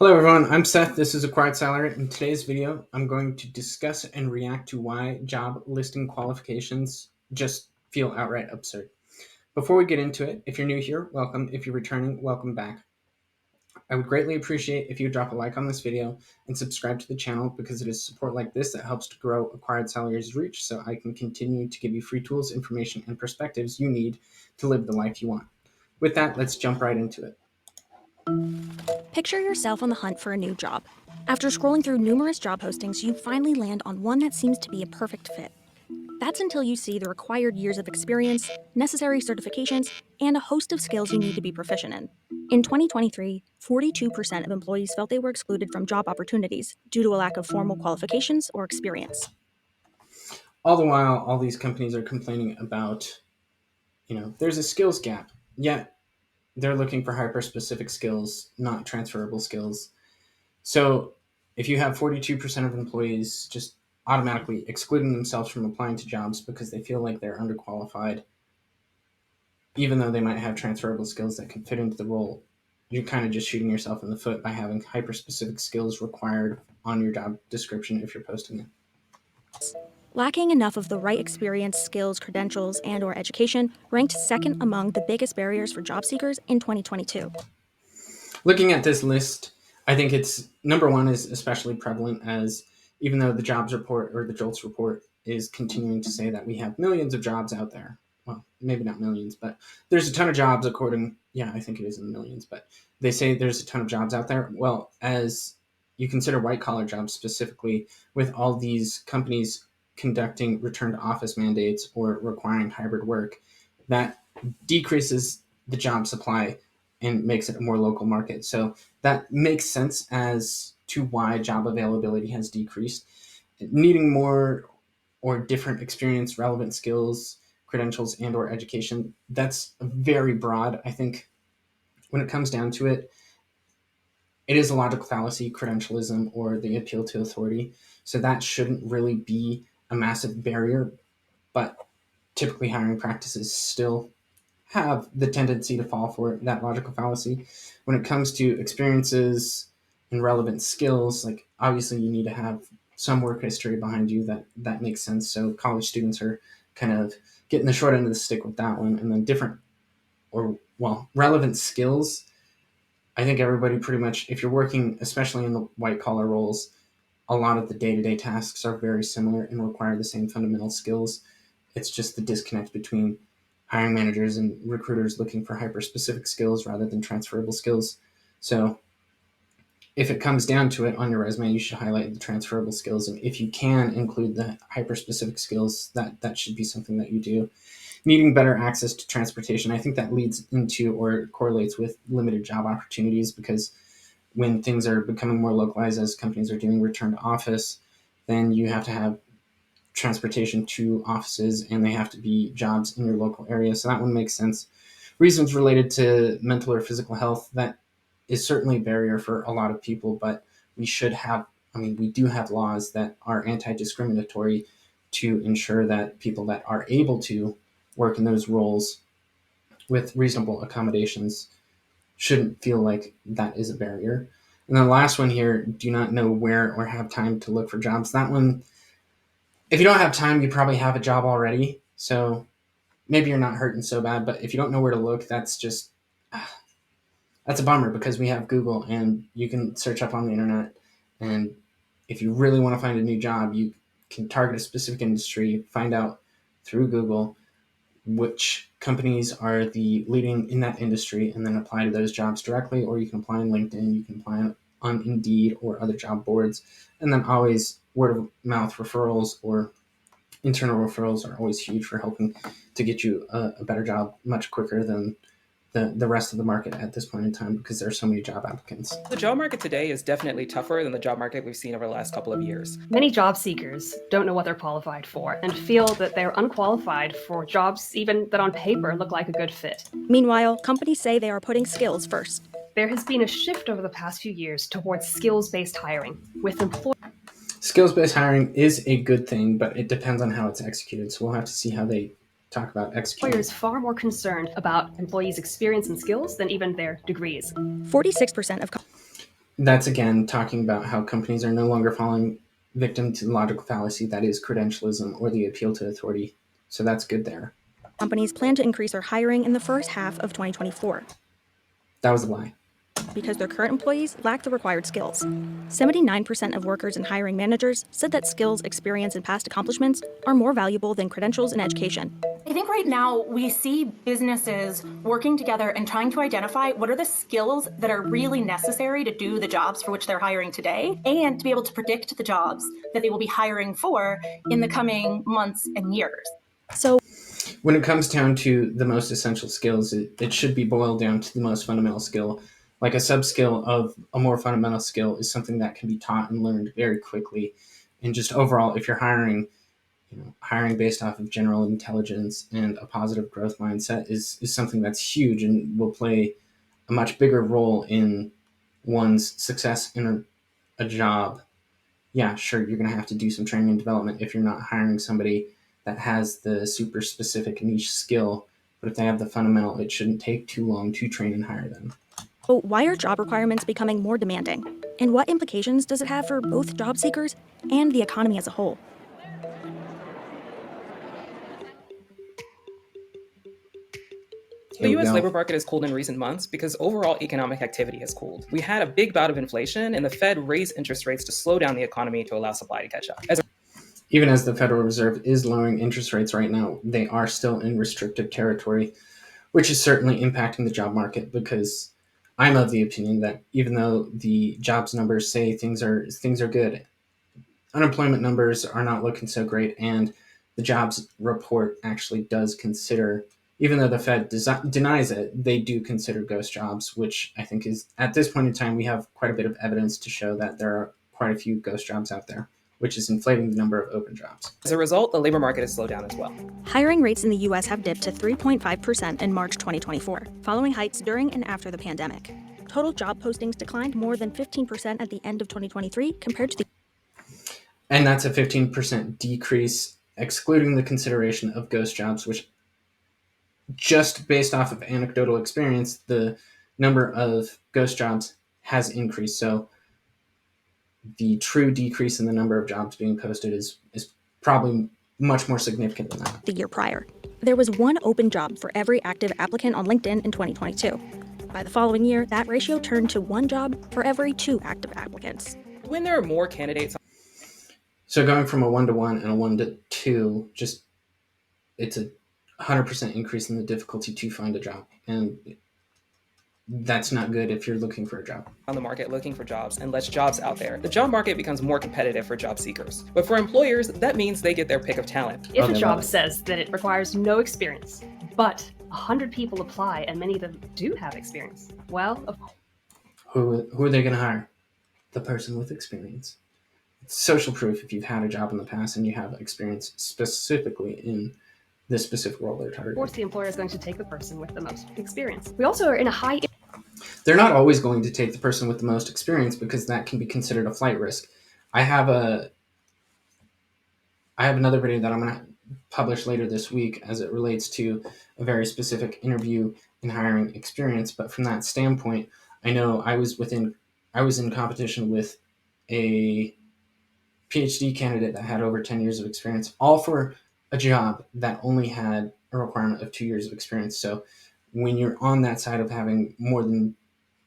Hello everyone, I'm Seth, this is Acquired Salary. In today's video, I'm going to discuss and react to why job listing qualifications just feel outright absurd. Before we get into it, if you're new here, welcome. If you're returning, welcome back. I would greatly appreciate if you would drop a like on this video and subscribe to the channel because it is support like this that helps to grow Acquired Salary's reach so I can continue to give you free tools, information, and perspectives you need to live the life you want. With that, let's jump right into it. Picture yourself on the hunt for a new job. After scrolling through numerous job postings, you finally land on one that seems to be a perfect fit. That's until you see the required years of experience, necessary certifications, and a host of skills you need to be proficient in. In 2023, 42% of employees felt they were excluded from job opportunities due to a lack of formal qualifications or experience. All the while, all these companies are complaining about, there's a skills gap, yet they're looking for hyper specific skills, not transferable skills. So if you have 42% of employees just automatically excluding themselves from applying to jobs because they feel like they're underqualified, even though they might have transferable skills that can fit into the role, you're kind of just shooting yourself in the foot by having hyper specific skills required on your job description if you're posting it. Lacking enough of the right experience, skills, credentials, and/or education ranked second among the biggest barriers for job seekers in 2022. Looking at this list, I think it's number one is especially prevalent as even though the jobs report or the JOLTS report is continuing to say that we have millions of jobs out there. Well, maybe not millions, but there's a ton of jobs I think it is in the millions, but they say there's a ton of jobs out there. Well, as you consider white collar jobs specifically, with all these companies conducting return to office mandates or requiring hybrid work, that decreases the job supply and makes it a more local market. So that makes sense as to why job availability has decreased. Needing more or different experience, relevant skills, credentials, and or education, that's very broad. I think when it comes down to it, it is a logical fallacy, credentialism, or the appeal to authority. So that shouldn't really be a massive barrier, but typically hiring practices still have the tendency to fall for that logical fallacy. When it comes to experiences and relevant skills, like obviously you need to have some work history behind you that makes sense. So college students are kind of getting the short end of the stick with that one. And then relevant skills. I think everybody pretty much, if you're working, especially in the white collar roles, a lot of the day-to-day tasks are very similar and require the same fundamental skills. It's just the disconnect between hiring managers and recruiters looking for hyper-specific skills rather than transferable skills. So if it comes down to it on your resume, you should highlight the transferable skills. And if you can include the hyper-specific skills, that should be something that you do. Needing better access to transportation, I think that leads into or correlates with limited job opportunities because when things are becoming more localized as companies are doing return to office, then you have to have transportation to offices and they have to be jobs in your local area. So that one makes sense. Reasons related to mental or physical health, that is certainly a barrier for a lot of people, but we do have laws that are anti-discriminatory to ensure that people that are able to work in those roles with reasonable accommodations shouldn't feel like that is a barrier. And then the last one here, do not know where or have time to look for jobs. That one, if you don't have time, you probably have a job already. So maybe you're not hurting so bad, but if you don't know where to look, that's a bummer because we have Google and you can search up on the internet. And if you really want to find a new job, you can target a specific industry, find out through Google which companies are the leading in that industry, and then apply to those jobs directly, or you can apply on LinkedIn, you can apply on Indeed or other job boards. And then always word of mouth referrals or internal referrals are always huge for helping to get you a better job much quicker than the rest of the market at this point in time because there are so many job applicants. The job market today is definitely tougher than the job market we've seen over the last couple of years. Many job seekers don't know what they're qualified for and feel that they're unqualified for jobs even that on paper look like a good fit. Meanwhile, companies say they are putting skills first. There has been a shift over the past few years towards skills-based hiring, with Skills-based hiring is a good thing, but it depends on how it's executed. So we'll have to see how they talk about executing. employers far more concerned about employees' experience and skills than even their degrees. 46% of that's again talking about how companies are no longer falling victim to the logical fallacy that is credentialism or the appeal to authority. So that's good there. Companies plan to increase their hiring in the first half of 2024 That was a lie. because their current employees lack the required skills. 79% of workers and hiring managers said that skills, experience, and past accomplishments are more valuable than credentials and education. I think right now we see businesses working together and trying to identify what are the skills that are really necessary to do the jobs for which they're hiring today, and to be able to predict the jobs that they will be hiring for in the coming months and years. So, When it comes down to the most essential skills, it should be boiled down to the most fundamental skill. Like a sub skill of a more fundamental skill is something that can be taught and learned very quickly. And just overall, if you're hiring based off of general intelligence and a positive growth mindset is something that's huge and will play a much bigger role in one's success in a job. Yeah, sure, you're going to have to do some training and development if you're not hiring somebody that has the super specific niche skill. But if they have the fundamental, it shouldn't take too long to train and hire them. why are job requirements becoming more demanding? And what implications does it have for both job seekers and the economy as a whole? The U.S. labor market has cooled in recent months because overall economic activity has cooled. We had a big bout of inflation, and the Fed raised interest rates to slow down the economy to allow supply to catch up. Even as the Federal Reserve is lowering interest rates right now, they are still in restrictive territory, which is certainly impacting the job market, because I'm of the opinion that even though the jobs numbers say things are good, unemployment numbers are not looking so great, and the jobs report actually does consider, even though the Fed denies it, they do consider ghost jobs, which I think is, at this point in time, we have quite a bit of evidence to show that there are quite a few ghost jobs out there, which is inflating the number of open jobs. As a result, the labor market has slowed down as well. Hiring rates in the U.S. have dipped to 3.5% in March 2024, following heights during and after the pandemic. Total job postings declined more than 15% at the end of 2023 compared to the. And that's a 15% decrease, excluding the consideration of ghost jobs, which, just based off of anecdotal experience, the number of ghost jobs has increased. So the true decrease in the number of jobs being posted is probably much more significant than that. The year prior. There was one open job for every active applicant on LinkedIn in 2022. By the following year, that ratio turned to one job for every 2 active applicants. When there are more candidates. So going from a 1-to-1 and a 1-to-2, just it's a 100% increase in the difficulty to find a job. And that's not good if you're looking for a job. On the market looking for jobs and less jobs out there, the job market becomes more competitive for job seekers. But for employers, that means they get their pick of talent. If a job says that it requires no experience, but 100 people apply and many of them do have experience, well, of course. Who are they going to hire? The person with experience. It's social proof if you've had a job in the past and you have experience specifically in this specific role they're targeting. Of course, the employer is going to take the person with the most experience. We also are in a high. They're not always going to take the person with the most experience, because that can be considered a flight risk. I have another video that I'm going to publish later this week as it relates to a very specific interview and hiring experience. But from that standpoint, I know I was in competition with a PhD candidate that had over 10 years of experience, all for a job that only had a requirement of 2 years of experience. So when you're on that side of having more than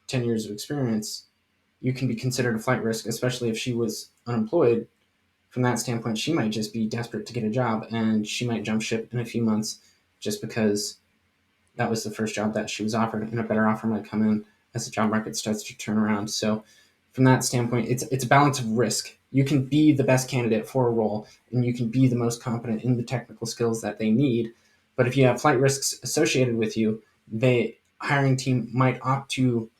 10 years of experience, you can be considered a flight risk, especially if she was unemployed. From that standpoint, she might just be desperate to get a job, and she might jump ship in a few months just because that was the first job that she was offered, and a better offer might come in as the job market starts to turn around. So from that standpoint, it's a balance of risk. You can be the best candidate for a role, and you can be the most competent in the technical skills that they need. But if you have flight risks associated with you, the hiring team might opt to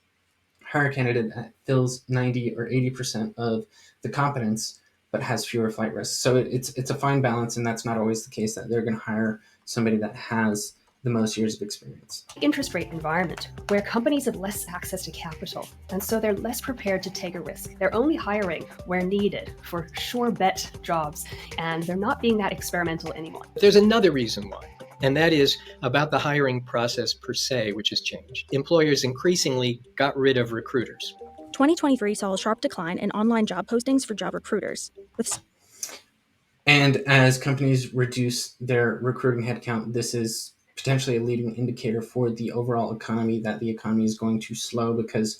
hire a candidate that fills 90 or 80% of the competence, but has fewer flight risks. So it's a fine balance, and that's not always the case that they're going to hire somebody that has the most years of experience. Interest rate environment where companies have less access to capital, and so they're less prepared to take a risk. They're only hiring where needed for sure bet jobs, and they're not being that experimental anymore. There's another reason why, and that is about the hiring process per se, which has changed. Employers increasingly got rid of recruiters. 2023 saw a sharp decline in online job postings for job recruiters, with And as companies reduce their recruiting headcount, this is potentially a leading indicator for the overall economy that the economy is going to slow, because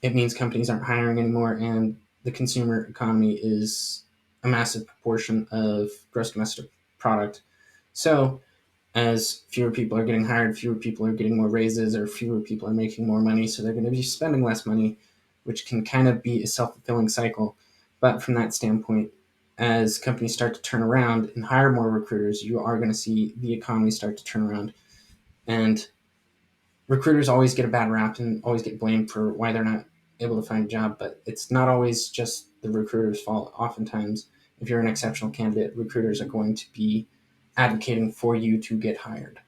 it means companies aren't hiring anymore, and the consumer economy is a massive proportion of gross domestic product. So as fewer people are getting hired, fewer people are getting more raises, or fewer people are making more money, so they're going to be spending less money, which can kind of be a self-fulfilling cycle. But from that standpoint, as companies start to turn around and hire more recruiters, you are going to see the economy start to turn around. And recruiters always get a bad rap and always get blamed for why they're not able to find a job, but it's not always just the recruiter's fault. Oftentimes, if you're an exceptional candidate, recruiters are going to be advocating for you to get hired.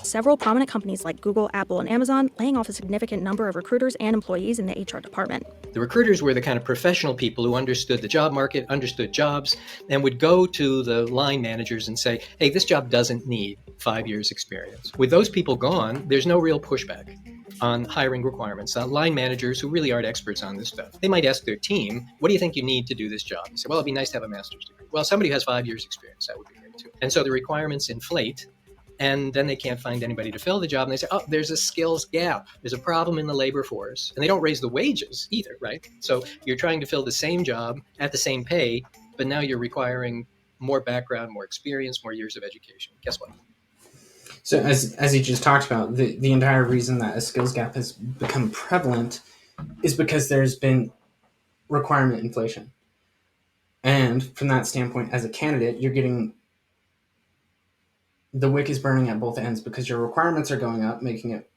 several prominent companies like Google, Apple, and Amazon laying off a significant number of recruiters and employees in the HR department. The recruiters were the kind of professional people who understood the job market, understood jobs, and would go to the line managers and say, hey, this job doesn't need 5 years experience. With those people gone, there's no real pushback on hiring requirements. Line managers who really aren't experts on this stuff, they might ask their team, what do you think you need to do this job? They say, well, it'd be nice to have a master's degree. Well, somebody who has 5 years experience, that would be great too. And so the requirements inflate, and then they can't find anybody to fill the job. And they say, oh, there's a skills gap. There's a problem in the labor force. And they don't raise the wages either, right? So you're trying to fill the same job at the same pay, but now you're requiring more background, more experience, more years of education. Guess what? So as you just talked about, the entire reason that a skills gap has become prevalent is because there's been requirement inflation. And from that standpoint, as a candidate, you're getting the wick is burning at both ends, because your requirements are going up, making it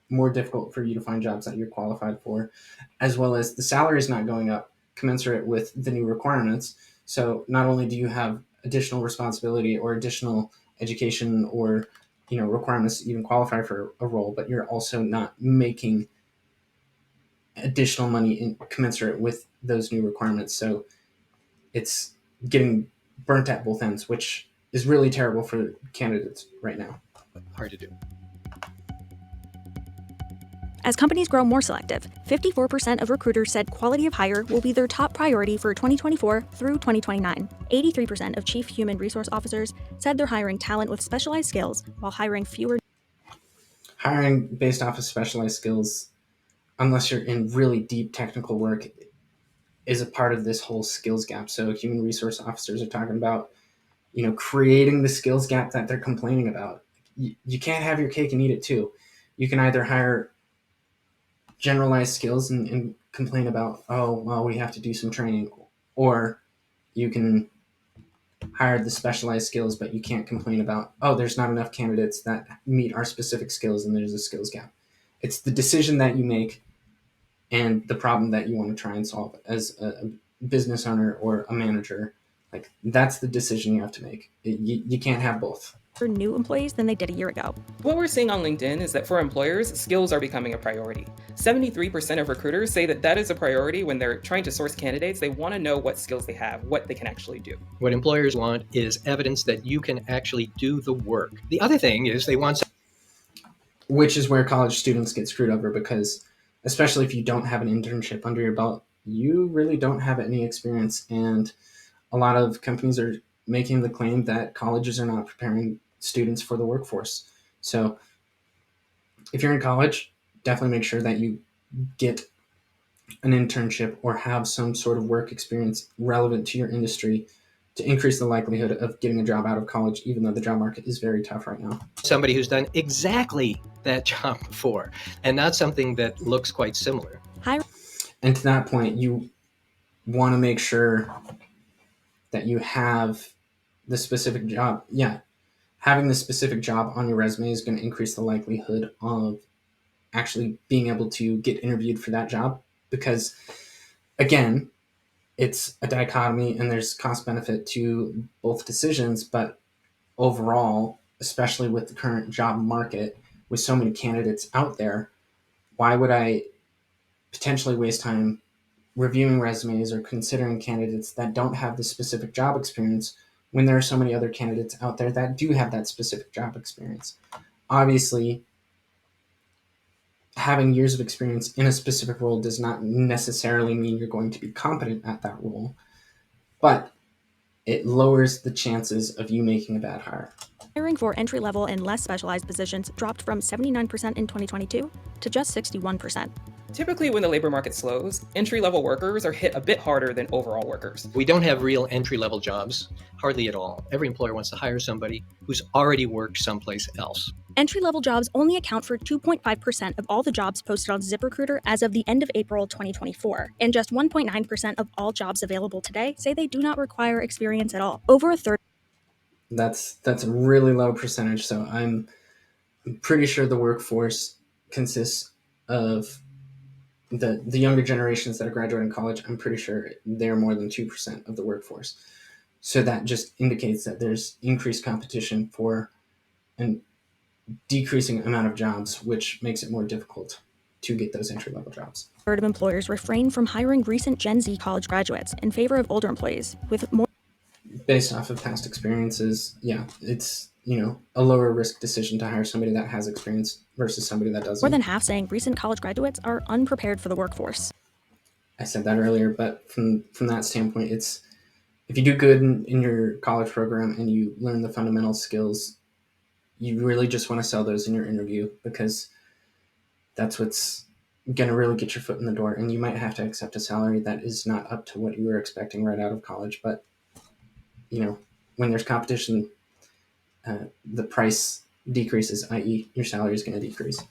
more difficult for you to find jobs that you're qualified for, as well as the salary is not going up commensurate with the new requirements. So not only do you have additional responsibility or additional education or requirements to even qualify for a role, but you're also not making additional money in commensurate with those new requirements. So it's getting burnt at both ends, which is really terrible for candidates right now. Hard to do. As companies grow more selective, 54% of recruiters said quality of hire will be their top priority for 2024 through 2029. 83% of chief human resource officers said they're hiring talent with specialized skills while hiring fewer. Hiring based off of specialized skills, unless you're in really deep technical work, is a part of this whole skills gap. So human resource officers are talking about, creating the skills gap that they're complaining about. You can't have your cake and eat it too. You can either hire generalized skills and complain about, oh, well, we have to do some training, or you can hire the specialized skills, but you can't complain about, oh, there's not enough candidates that meet our specific skills and there's a skills gap. It's the decision that you make and the problem that you want to try and solve as a business owner or a manager. Like, that's the decision you have to make. You can't have both. For new employees than they did a year ago. What we're seeing on LinkedIn is that for employers, skills are becoming a priority. 73% of recruiters say that is a priority when they're trying to source candidates. They want to know what skills they have, what they can actually do. What employers want is evidence that you can actually do the work. The other thing is they want... Which is where college students get screwed over, because especially if you don't have an internship under your belt, you really don't have any experience. And a lot of companies are making the claim that colleges are not preparing students for the workforce. So if you're in college, definitely make sure that you get an internship or have some sort of work experience relevant to your industry to increase the likelihood of getting a job out of college, even though the job market is very tough right now. Somebody who's done exactly that job before, and not something that looks quite similar. And to that point, you want to make sure that you have the specific job. Yeah, having the specific job on your resume is going to increase the likelihood of actually being able to get interviewed for that job, because, again, it's a dichotomy and there's cost benefit to both decisions. But overall, especially with the current job market, with so many candidates out there, why would I potentially waste time reviewing resumes or considering candidates that don't have the specific job experience when there are so many other candidates out there that do have that specific job experience? Obviously, having years of experience in a specific role does not necessarily mean you're going to be competent at that role, but it lowers the chances of you making a bad hire. Hiring for entry-level and less specialized positions dropped from 79% in 2022 to just 61%. Typically, when the labor market slows, entry-level workers are hit a bit harder than overall workers. We don't have real entry-level jobs, hardly at all. Every employer wants to hire somebody who's already worked someplace else. Entry-level jobs only account for 2.5% of all the jobs posted on ZipRecruiter as of the end of April 2024, and just 1.9% of all jobs available today say they do not require experience at all. Over a third. That's a really low percentage. So I'm pretty sure the workforce consists of the younger generations that are graduating college. I'm pretty sure they're more than 2% of the workforce. So that just indicates that there's increased competition for an decreasing amount of jobs, which makes it more difficult to get those entry-level jobs. Third of employers refrain from hiring recent Gen Z college graduates in favor of older employees, with more. Based off of past experiences, yeah, it's, a lower risk decision to hire somebody that has experience versus somebody that doesn't. More than half saying recent college graduates are unprepared for the workforce. I said that earlier, but from that standpoint, it's, if you do good in your college program and you learn the fundamental skills, you really just want to sell those in your interview, because that's what's going to really get your foot in the door. And you might have to accept a salary that is not up to what you were expecting right out of college. But, when there's competition, the price decreases, i.e. your salary is going to decrease.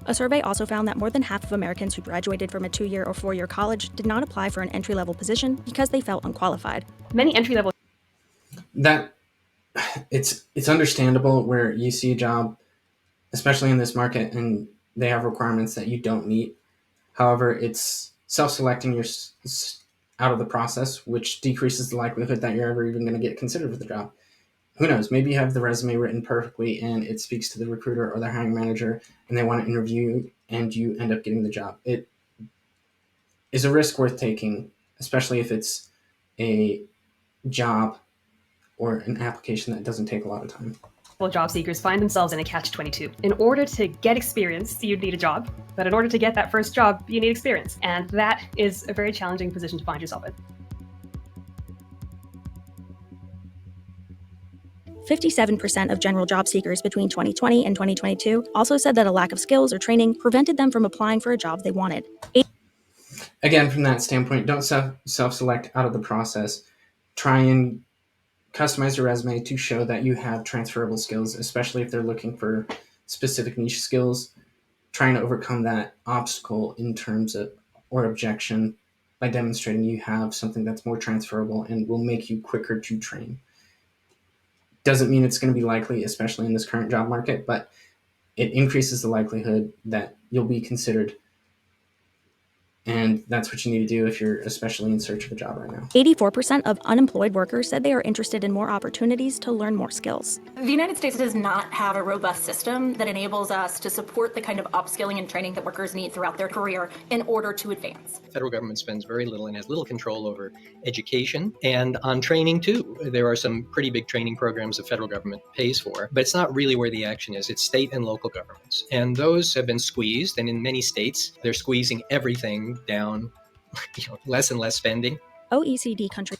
A survey also found that more than half of Americans who graduated from a 2-year or 4-year college did not apply for an entry-level position because they felt unqualified. Many entry-level. That it's understandable where you see a job, especially in this market, and they have requirements that you don't meet. However, it's self-selecting your out of the process, which decreases the likelihood that you're ever even going to get considered for the job. Who knows? Maybe you have the resume written perfectly and it speaks to the recruiter or the hiring manager and they want to interview you and you end up getting the job. It is a risk worth taking, especially if it's a job or an application that doesn't take a lot of time. Job seekers find themselves in a catch-22. In order to get experience, you need a job, but in order to get that first job, you need experience. And that is a very challenging position to find yourself in. 57% of general job seekers between 2020 and 2022 also said that a lack of skills or training prevented them from applying for a job they wanted. Again, from that standpoint, don't self-select out of the process. Try and customize your resume to show that you have transferable skills, especially if they're looking for specific niche skills. Trying to overcome that obstacle in terms of, or objection, by demonstrating you have something that's more transferable and will make you quicker to train. Doesn't mean it's going to be likely, especially in this current job market, but it increases the likelihood that you'll be considered. And that's what you need to do if you're especially in search of a job right now. 84% of unemployed workers said they are interested in more opportunities to learn more skills. The United States does not have a robust system that enables us to support the kind of upskilling and training that workers need throughout their career in order to advance. The federal government spends very little and has little control over education and on training too. There are some pretty big training programs the federal government pays for, but it's not really where the action is. It's state and local governments. And those have been squeezed, and in many states, they're squeezing everything down, less and less spending. OECD countries.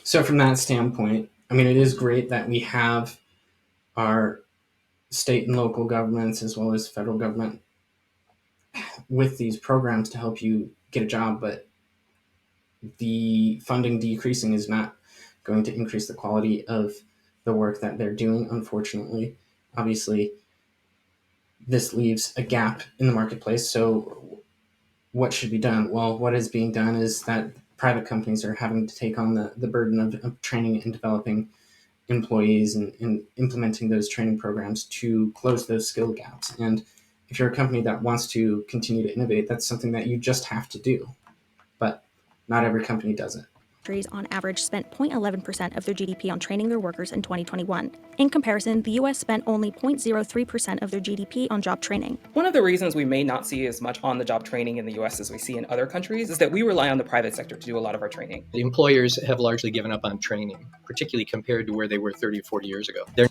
So from that standpoint, it is great that we have our state and local governments as well as federal government with these programs to help you get a job, but the funding decreasing is not going to increase the quality of the work that they're doing, unfortunately. Obviously, this leaves a gap in the marketplace. So what should be done? Well, what is being done is that private companies are having to take on the burden of training and developing employees and implementing those training programs to close those skill gaps. And if you're a company that wants to continue to innovate, that's something that you just have to do. But not every company does it. On average spent 0.11% of their GDP on training their workers in 2021. In comparison, the US spent only 0.03% of their GDP on job training. One of the reasons we may not see as much on-the-job training in the US as we see in other countries is that we rely on the private sector to do a lot of our training. The employers have largely given up on training, particularly compared to where they were 30 or 40 years ago. And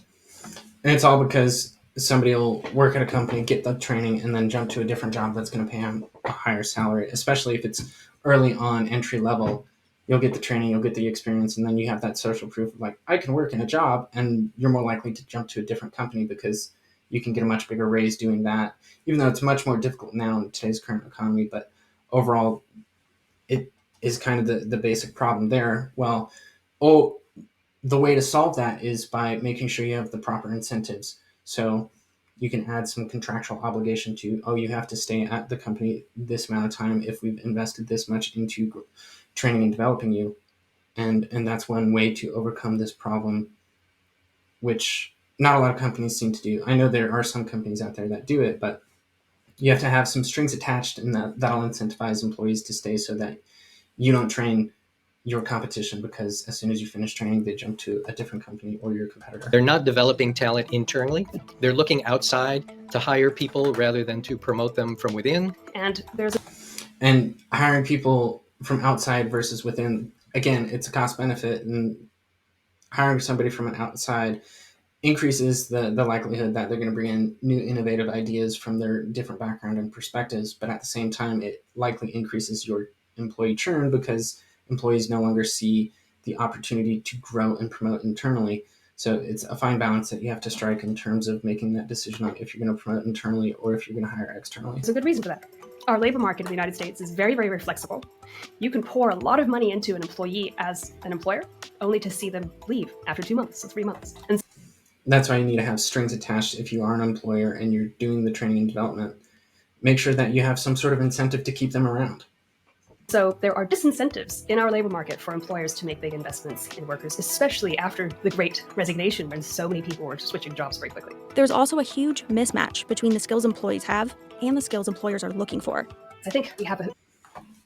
it's all because somebody will work at a company, get the training, and then jump to a different job that's going to pay them a higher salary, especially if it's early on entry level. You'll get the training, you'll get the experience, and then you have that social proof of like, I can work in a job, and you're more likely to jump to a different company because you can get a much bigger raise doing that, even though it's much more difficult now in today's current economy. But overall, it is kind of the basic problem there. Well, the way to solve that is by making sure you have the proper incentives. So you can add some contractual obligation to, oh, you have to stay at the company this amount of time if we've invested this much into training and developing you. And that's one way to overcome this problem, which not a lot of companies seem to do. I know there are some companies out there that do it, but you have to have some strings attached, and that'll incentivize employees to stay so that you don't train your competition, because as soon as you finish training, they jump to a different company or your competitor. They're not developing talent internally. They're looking outside to hire people rather than to promote them from within. And hiring people from outside versus within, again, it's a cost benefit, and hiring somebody from an outside increases the likelihood that they're going to bring in new innovative ideas from their different background and perspectives. But at the same time, it likely increases your employee churn because employees no longer see the opportunity to grow and promote internally. So it's a fine balance that you have to strike in terms of making that decision on if you're going to promote internally or if you're going to hire externally. There's a good reason for that. Our labor market in the United States is very, very, very flexible. You can pour a lot of money into an employee as an employer, only to see them leave after 2 months or 3 months. And that's why you need to have strings attached if you are an employer and you're doing the training and development. Make sure that you have some sort of incentive to keep them around. So there are disincentives in our labor market for employers to make big investments in workers, especially after the Great Resignation, when so many people were switching jobs very quickly. There's also a huge mismatch between the skills employees have and the skills employers are looking for. I think we have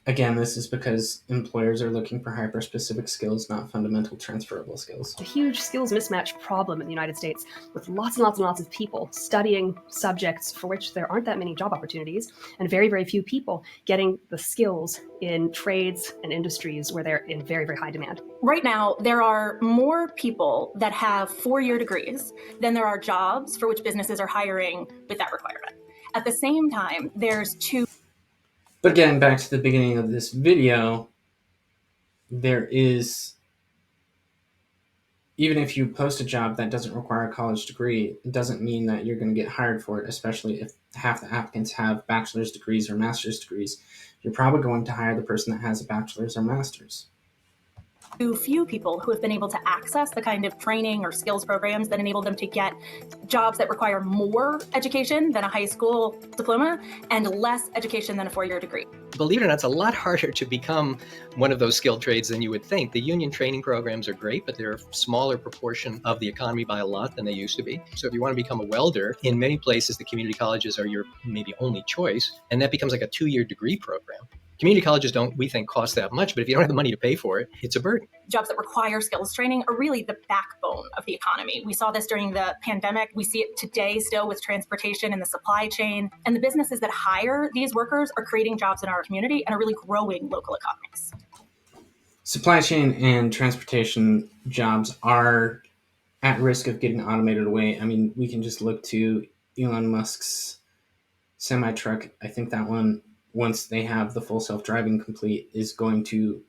Again, this is because employers are looking for hyper-specific skills, not fundamental transferable skills. a huge skills mismatch problem in the United States, with lots and lots and lots of people studying subjects for which there aren't that many job opportunities, and very, very few people getting the skills in trades and industries where they're in very, very high demand. Right now, there are more people that have 4-year degrees than there are jobs for which businesses are hiring with that requirement. At the same time, there's But getting back to the beginning of this video, there is, even if you post a job that doesn't require a college degree, it doesn't mean that you're going to get hired for it, especially if half the applicants have bachelor's degrees or master's degrees. You're probably going to hire the person that has a bachelor's or master's. too few people who have been able to access the kind of training or skills programs that enable them to get jobs that require more education than a high school diploma and less education than a 4-year degree. Believe it or not, it's a lot harder to become one of those skilled trades than you would think. The union training programs are great, but they're a smaller proportion of the economy by a lot than they used to be. So if you want to become a welder, in many places, the community colleges are your maybe only choice, and that becomes like a 2-year degree program. Community colleges don't, we think, cost that much, but if you don't have the money to pay for it, it's a burden. Jobs that require skills training are really the backbone of the economy. We saw this during the pandemic. We see it today still with transportation and the supply chain. And the businesses that hire these workers are creating jobs in our community and are really growing local economies. Supply chain and transportation jobs are at risk of getting automated away. I mean, we can just look to Elon Musk's semi-truck. I think that one, once they have the full self-driving complete, is going to,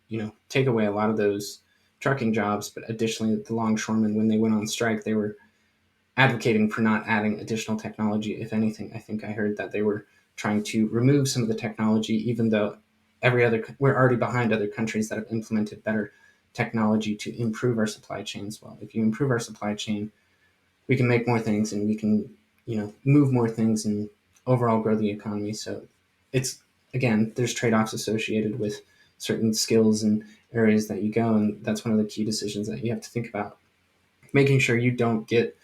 take away a lot of those trucking jobs. But additionally, the longshoremen, when they went on strike, they were advocating for not adding additional technology. If anything, I think I heard that they were trying to remove some of the technology, even though we're already behind other countries that have implemented better technology to improve our supply chains. Well, if you improve our supply chain, we can make more things, and we can, move more things and overall grow the economy. So it's, again, there's trade-offs associated with certain skills and areas that you go, and that's one of the key decisions that you have to think about. Making sure you don't get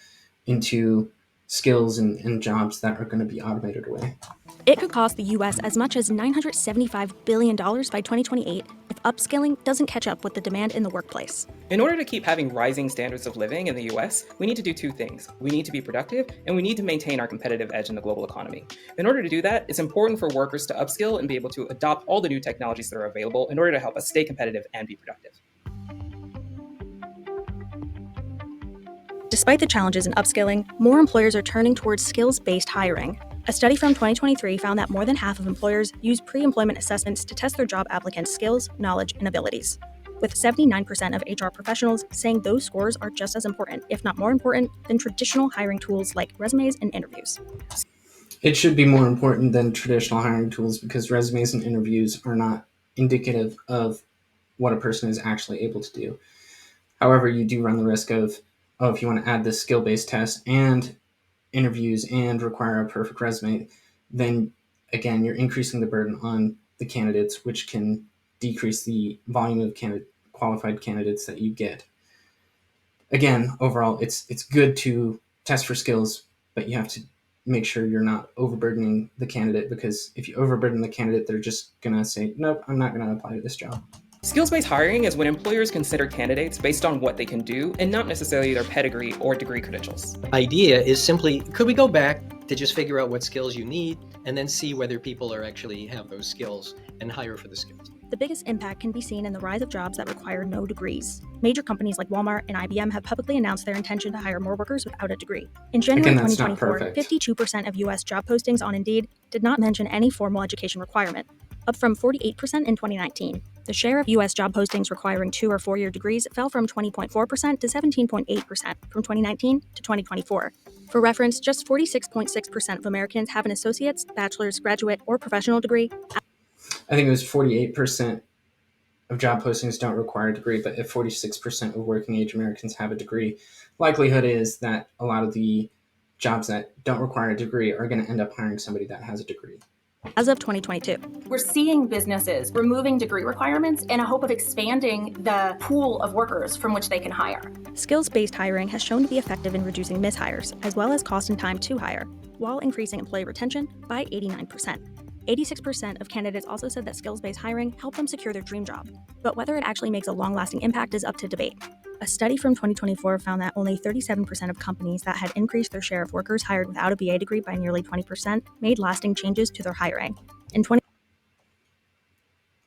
into skills and jobs that are going to be automated away. It could cost the U.S. as much as $975 billion by 2028 if upskilling doesn't catch up with the demand in the workplace. In order to keep having rising standards of living in the US, we need to do 2 things. We need to be productive, and we need to maintain our competitive edge in the global economy. In order to do that, it's important for workers to upskill and be able to adopt all the new technologies that are available in order to help us stay competitive and be productive. Despite the challenges in upskilling, more employers are turning towards skills-based hiring. A study from 2023 found that more than half of employers use pre-employment assessments to test their job applicants' skills, knowledge, and abilities, with 79% of HR professionals saying those scores are just as important, if not more important, than traditional hiring tools like resumes and interviews. It should be more important than traditional hiring tools because resumes and interviews are not indicative of what a person is actually able to do. However, you do run the risk of, oh, if you want to add this skill-based test and interviews and require a perfect resume, then again, you're increasing the burden on the candidates, which can decrease the volume of qualified candidates that you get. Again, overall, it's good to test for skills, but you have to make sure you're not overburdening the candidate, because if you overburden the candidate, they're just going to say, nope, I'm not going to apply to this job. Skills-based hiring is when employers consider candidates based on what they can do and not necessarily their pedigree or degree credentials. The idea is simply, could we go back to just figure out what skills you need and then see whether people are actually have those skills and hire for the skills? The biggest impact can be seen in the rise of jobs that require no degrees. Major companies like Walmart and IBM have publicly announced their intention to hire more workers without a degree. In January Again, that's not 2024, perfect. 52% of U.S. job postings on Indeed did not mention any formal education requirement, up from 48% in 2019. The share of U.S. job postings requiring 2 or 4-year degrees fell from 20.4% to 17.8% from 2019 to 2024. For reference, just 46.6% of Americans have an associate's, bachelor's, graduate, or professional degree. I think it was 48% of job postings don't require a degree, but if 46% of working age Americans have a degree, likelihood is that a lot of the jobs that don't require a degree are going to end up hiring somebody that has a degree. As of 2022, We're seeing businesses removing degree requirements in a hope of expanding the pool of workers from which they can hire. skills-based hiring has shown to be effective in reducing mishires, as well as cost and time to hire, while increasing employee retention by 89%. 86% of candidates also said that skills-based hiring helped them secure their dream job, but whether it actually makes a long-lasting impact is up to debate. A study from 2024 found that only 37% of companies that had increased their share of workers hired without a BA degree by nearly 20% made lasting changes to their hiring.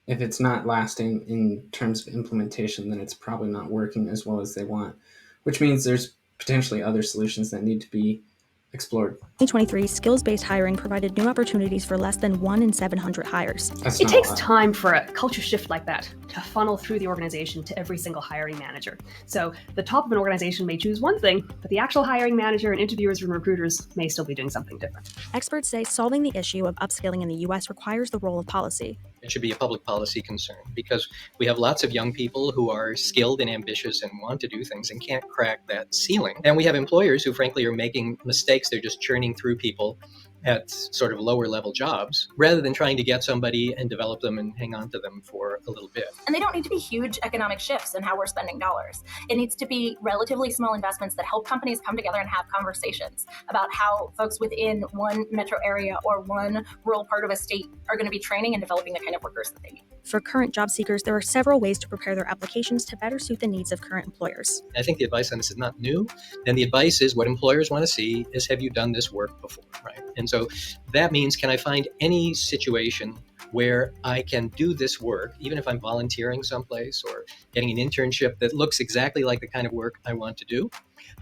If it's not lasting in terms of implementation, then it's probably not working as well as they want, which means there's potentially other solutions that need to be explored. 2023, skills-based hiring provided new opportunities for less than 1 in 700 hires. That's It not a takes lot. time for a culture shift like that to funnel through the organization to every single hiring manager. So the top of an organization may choose one thing, but the actual hiring manager and interviewers and recruiters may still be doing something different. Experts say solving the issue of upskilling in the U.S. requires the role of policy. It should be a public policy concern because we have lots of young people who are skilled and ambitious and want to do things and can't crack that ceiling. And we have employers who frankly are making mistakes. They're just churning through people at sort of lower level jobs rather than trying to get somebody and develop them and hang on to them for a little bit. And they don't need to be huge economic shifts in how we're spending dollars. It needs to be relatively small investments that help companies come together and have conversations about how folks within one metro area or one rural part of a state are going to be training and developing the kind of workers that they need. For current job seekers, there are several ways to prepare their applications to better suit the needs of current employers. I think the advice on this is not new. And the advice is what employers want to see is, have you done this work before, right? And so that means, can I find any situation where I can do this work, even if I'm volunteering someplace or getting an internship that looks exactly like the kind of work I want to do?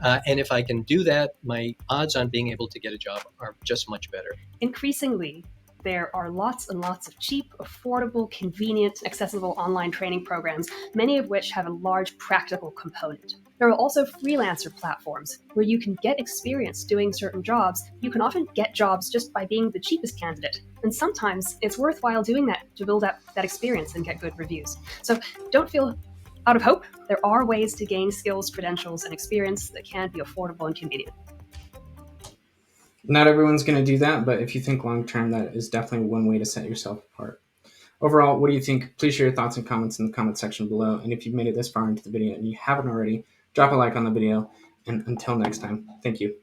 And if I can do that, my odds on being able to get a job are just much better. Increasingly, there are lots and lots of cheap, affordable, convenient, accessible online training programs, many of which have a large practical component. There are also freelancer platforms where you can get experience doing certain jobs. You can often get jobs just by being the cheapest candidate. And sometimes it's worthwhile doing that to build up that experience and get good reviews. So don't feel out of hope. There are ways to gain skills, credentials, and experience that can be affordable and convenient. Not everyone's going to do that, but if you think long term, that is definitely one way to set yourself apart. Overall, what do you think? Please share your thoughts and comments in the comment section below. And if you've made it this far into the video and you haven't already, drop a like on the video. And until next time, thank you.